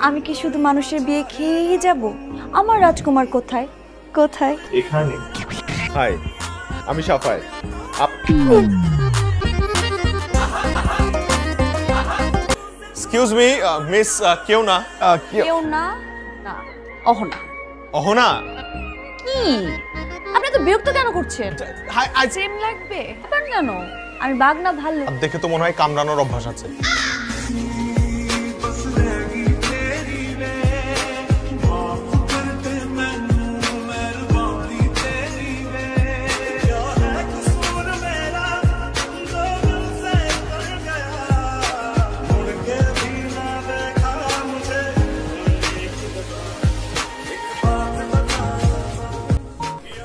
আমি কি শুধু মানুষের বিয়ে খেয়েই যাব? আমার রাজকুমার কোথায় কোথায়? এখানে। হাই, আমি সাফাই। এক্সকিউজ মি মিস কেউ না। কেউ না? না, অহনা। অহনা? কি আপনি তো বিরক্ত কেন করছেন? হাই, সেম লাগবে আপনার কেন? আমি বাঘ না ভাল্লুক? দেখে তো মনে হয় কামড়ানোর অভ্যাস আছে।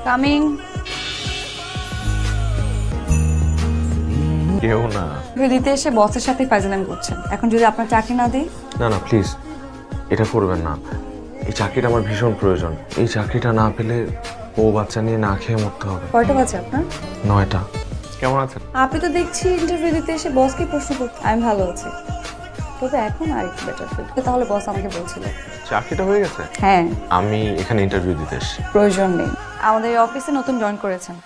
কামিং। কেউ না। দিতে এসে বসের সাথে ফাইজলামি করছেন। এখন যদি আপনার চাকরি না দিই? না না প্লিজ, এটা করবেন না। এই চাকরিটা আমার ভীষণ প্রয়োজন। এই চাকরিটা না পেলে ও বাচ্চা নিয়ে না খেয়ে মরতে হবে। কয়টা বাজে আপনার? 9টা। কেমন আছেন? আপনি তো দেখছি ইন্টারভিউ দিতে এসে বসকে প্রশ্ন করতে। আমি ভালো আছি, তবে এখন আর একটু বেটার ফিল। তাহলে বস আমাকে বলছিল চাকরিটা হয়ে গেছে? হ্যাঁ। আমি এখানে ইন্টারভিউ দিতে এসেছি। প্রয়োজন নেই, আমাদের অফিসে নতুন জয়েন করেছেন।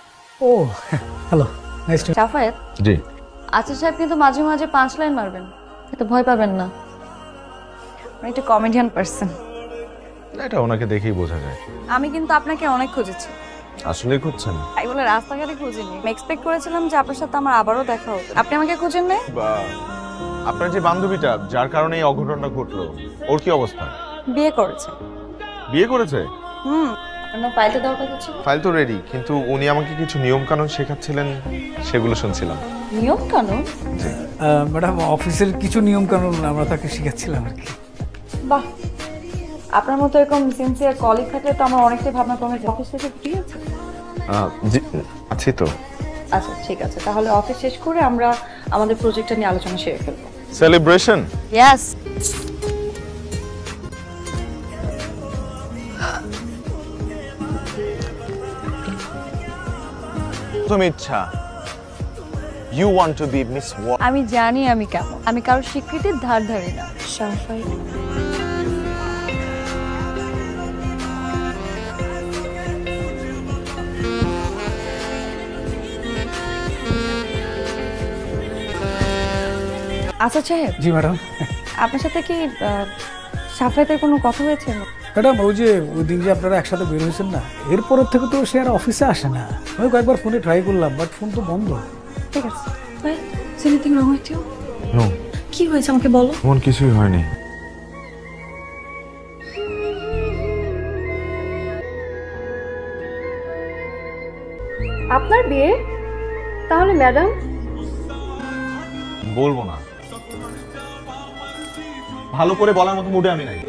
ও হ্যালো, নাইস টু। সাফায়েত জি। আচ্ছা সাহেব কিন্তু মাঝে মাঝে 5 লাইন মারবেন, এত ভয় পাবেন না। উনি একটা কমেডিয়ান পারসন। এটা ওনাকে দেখেই বোঝা যায়। আমি কিন্তু আপনাকে অনেক খুঁজেছি। আসলে খুঁজছেন? তাই বলে রাস্তাঘাটে খুঁজিনি। আমি এক্সপেক্ট করেছিলাম যে আপনার সাথে আমার আবারও দেখা হবে। আপনি আমাকে খুঁজেন না? আপনার যে বান্ধবীটা যার কারণে এই অঘটনটা ঘটলো, ওর কি অবস্থা? বিয়ে করেছে। বিয়ে করেছে? আপনার ফাইলটা দেওয়ার কথা ছিল। ফাইল তো রেডি, কিন্তু উনি আমাকে কিছু নিয়ম কানুন শেখাচ্ছিলেন, সেগুলো শুনছিলাম। নিয়ম কানুন? ম্যাডাম, অফিসের কিছু নিয়ম কানুন আমরা তাকে শিখাচ্ছিলাম আর কি। বাহ, আপনার মতো এরকম সিনসিয়ার কলিগ থাকলে তো আমার অনেকটাই ভাবনা কমে যায়। অফিস থেকে ফ্রি আছে? জি আছি তো। আচ্ছা ঠিক আছে, তাহলে অফিস শেষ করে আমরা আমাদের প্রজেক্টটা নিয়ে আলোচনা সেরে ফেলবো। সেলিব্রেশন? ইয়েস। তুমি ইচ্ছা you want to be Miss World. আমি জানি আমি কেমন। আমি কারোর স্বীকৃতির ধার ধারি না। সাফাই আচ্ছা সাহেব। জি ম্যাডাম। আপনার সাথে কি সাফাইতের কোনো কথা হয়েছে? ম্যাডাম, ওই যে ওই দিন যে আপনারা একসাথে বের হয়েছেন না, এরপরের থেকে তো সে আর অফিসে আসে না। আমি কয়েকবার ফোনে ট্রাই করলাম, বাট ফোন তো বন্ধ। ঠিক আছে, anything wrong with you? No. কি হয়েছে আমাকে বলো। এমন কিছুই হয়নি। আপনার বিয়ে? তাহলে ম্যাডাম? বলবো না, ভালো করে বলার মতো মুডে আমি নাই।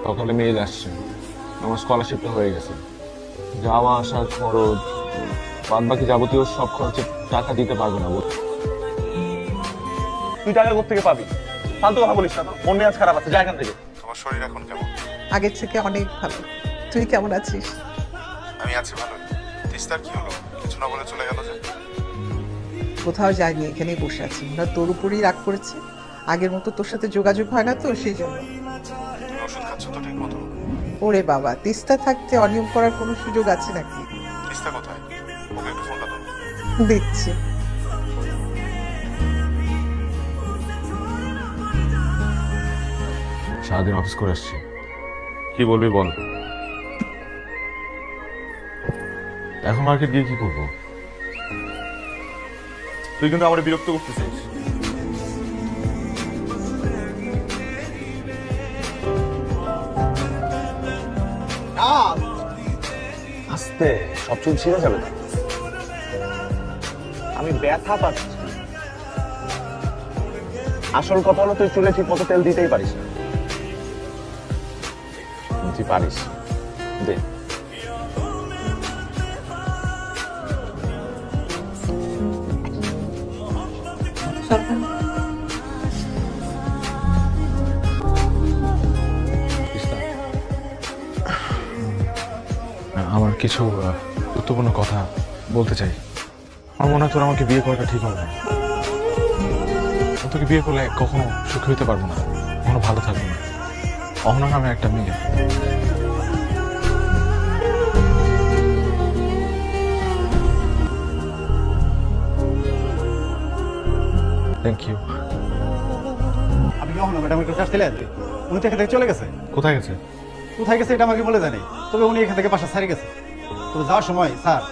সকালে মেইল আসছে, আমার স্কলারশিপটা হয়ে গেছে। যাওয়া আসার খরচ, বাদ বাকি যাবতীয় সব খরচে টাকা দিতে পারবে না। তুই টাকা কোথা থেকে পাবি? ফালতু কথা বলিস না, মন মেজাজ খারাপ আছে, যা এখান থেকে। তোমার শরীর এখন কেমন? আগের থেকে অনেক ভালো। তুই কেমন আছিস? আমি আছি ভালো। তিস্তার কি হলো? কিছু না বলে চলে গেল যে? কোথাও যায়নি, এখানেই বসে আছি। ওরা তোর উপরই রাগ করেছে। আগের মতো তোর সাথে যোগাযোগ হয় না তো, সেই জন্য। ওষুধ খাচ্ছ তো ঠিক মতো? ওরে বাবা, তিস্তা থাকতে অনিয়ম করার কোনো সুযোগ আছে নাকি? তিস্তা কোথায়? ওকে একটু ফোনটা দাও। দিচ্ছি। সারাদিন অফিস করে আসছি, কি বলবি বল। এখন মার্কেট গিয়ে কি করবো? তুই কিন্তু আমার বিরক্ত করতেছিস। আস্তে, সব চুল ছিঁড়ে যাবে। আমি ব্যথা পাচ্ছি। আসল কথা হলো তুই চুলে ঠিক মতো তেল দিতেই পারিস না। তুই পারিস, দে। আমার কিছু গুরুত্বপূর্ণ কথা বলতে চাই। আমার মনে হয় তোর আমাকে বিয়ে করাটা ঠিক হবে না। তোকে বিয়ে করলে কখনো সুখী হতে পারবো না, কখনো ভালো থাকবো না। অহনা নামে একটা মেয়ে। Thank you. আপনি কখন ম্যাডামের কাছে আসছিলেন? উনি তো এখান থেকে চলে গেছে। কোথায় গেছে? কোথায় গেছে এটা আমাকে বলে জানি, তবে উনি এখান থেকে বাসা ছাড়িয়ে গেছে। তবে যাওয়ার সময় স্যার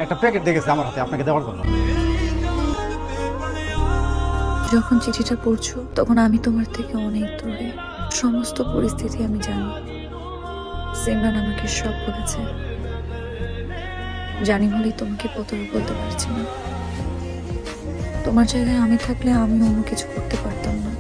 একটা প্যাকেট দিয়ে গেছে আমার হাতে আপনাকে দেওয়ার জন্য। যখন চিঠিটা পড়ছো তখন আমি তোমার থেকে অনেক দূরে, সমস্ত পরিস্থিতি আমি জানি। সিমরান আমাকে সব বলেছে, জানি বলেই তোমাকে কতটা বলতে পারছি না। তোমার জায়গায় আমি থাকলে আমি অন্য কিছু করতে পারতাম না।